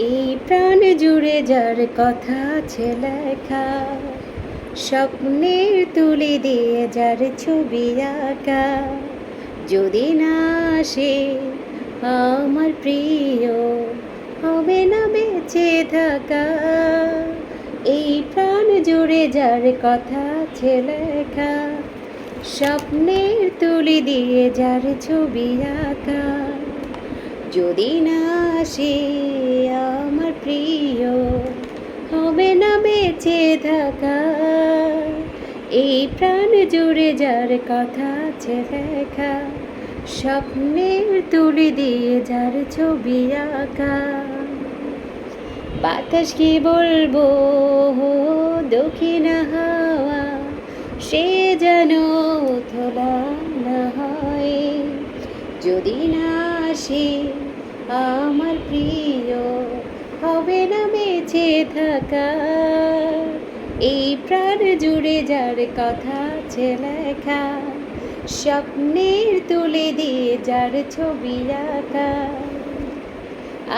এই প্রাণ জুড়ে যার কথা আছে লেখা, স্বপ্নের তুলি দিয়ে যার ছবি আঁকা, যদি না আসে আমার প্রিয়, হবে না বেঁচে থাকা। এই প্রাণ জুড়ে যার কথা আছে লেখা, স্বপ্নের তুলি দিয়ে যার ছবি আঁকা, যদি না আসে আমার প্রিয়, হবে না বেঁচে থাকা। এই প্রাণ জুড়ে যার কথা আছে লেখা, স্বপ্নের তুলি দিয়ে যার ছবি আঁকা। বাতাস কি বলবো, দক্ষিণ হাওয়া সে যেন তোলা না হয়, যদি না আসে আমার প্রিয়, হবে না বেঁচে থাকা। এই প্রাণ জুড়ে যার কথা আছে লেখা, স্বপ্নের তুলে দিয়ে যার ছবি আঁকা।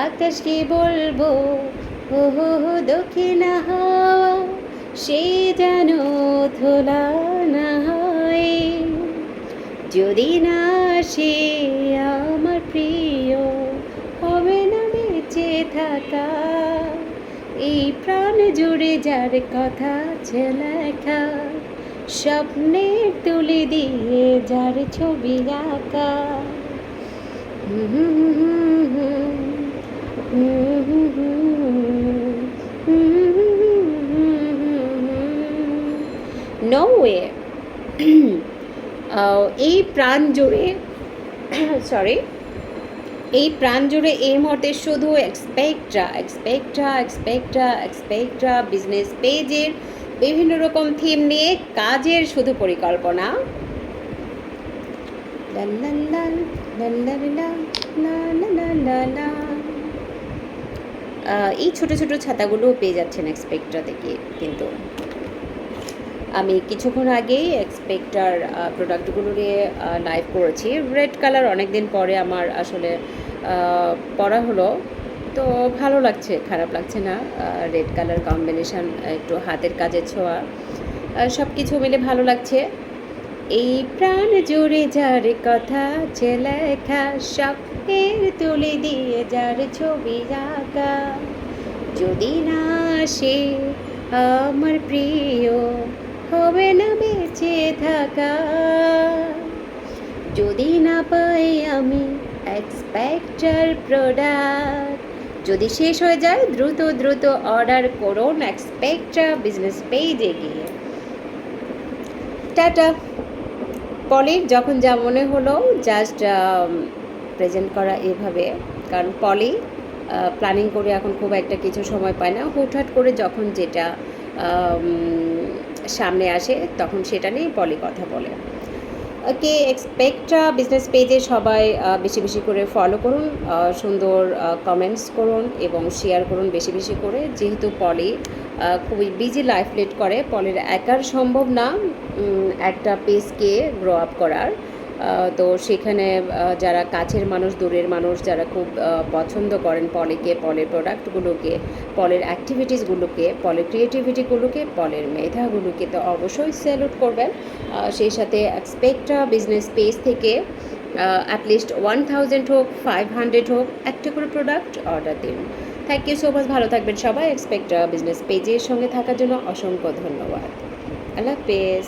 আকাশকে বলবো, হো হো হো দক্ষিণ হাওয়া সে যেন তোলা না হয়, যদি না আসে আমার প্রিয়, হবে না বেঁচে থাকা। এই প্রাণ জুড়ে যার কথা আছে লেখা, স্বপ্নের তুলে দিয়ে যার ছবি আঁকা। No way. এই প্রাণ জুড়ে সরি এই প্রাণ জুড়ে এই মুহূর্তে শুধু এক্সপেক্ট্রা বিজনেস পেজের বিভিন্ন রকম থিম নিয়ে কাজের শুধু পরিকল্পনা। এই ছোট ছোট ছাতাগুলোও পেয়ে যাচ্ছেন এক্সপেক্ট্রা থেকে। কিন্তু আমি কিছুক্ষণ আগেই এক্সপেক্টার প্রোডাক্টগুলো নিয়ে লাইভ করেছি। রেড কালার অনেক দিন পরে আমার আসলে পরা হলো, তো ভালো লাগছে, খারাপ লাগছে না। রেড কালার কম্বিনেশান, একটু হাতের কাজের ছোঁয়া, সব কিছু মিলে ভালো লাগছে। এই প্রাণ জুড়ে যার কথা আছে লেখা, স্বপ্নের তুলে দিয়ে যার ছবি আঁকা, যদি না আসে আমার প্রিয়, হবে না বেঁচে থাকা। যদি না পাই আমি এক্সপেক্টার প্রোডাক্ট, যদি শেষ হয়ে যায় দ্রুত দ্রুত অর্ডার করুন এক্সপেক্ট্রা বিজনেস পেজে গিয়ে। টাটা। পলির যখন যা মনে হলো জাস্ট প্রেজেন্ট করা এভাবে, কারণ পলি প্ল্যানিং করে এখন খুব একটা কিছু সময় পায় না, হুটহাট করে যখন যেটা সামনে আসে তখন সেটা নিয়ে পলি কথা বলে। ওকে, এক্সপেক্ট্রা বিজনেস পেজে সবাই বেশি বেশি করে ফলো করুন, সুন্দর কমেন্টস করুন এবং শেয়ার করুন বেশি বেশি করে। যেহেতু পলি খুবই বিজি লাইফ লিড করে, পলির একার সম্ভব না একটা পেজকে গ্রো আপ করার। তো সেখানে যারা কাছের মানুষ, দূরের মানুষ, যারা খুব পছন্দ করেন পলিকে, পলের প্রোডাক্টগুলোকে, পলের অ্যাক্টিভিটিসগুলোকে, পলের ক্রিয়েটিভিটিগুলোকে, পলের মেধাগুলোকে, তো অবশ্যই স্যালুট করবেন। সেই সাথে এক্সপেক্ট্রা বিজনেস পেজ থেকে অ্যাটলিস্ট 1000 হোক, 500 হোক, একটা করে প্রোডাক্ট অর্ডার দিন। থ্যাংক ইউ সো মাচ, ভালো থাকবেন সবাই। এক্সপেক্ট্রা বিজনেস পেজের সঙ্গে থাকার জন্য অসংখ্য ধন্যবাদ। আল্লাহ হাফেজ।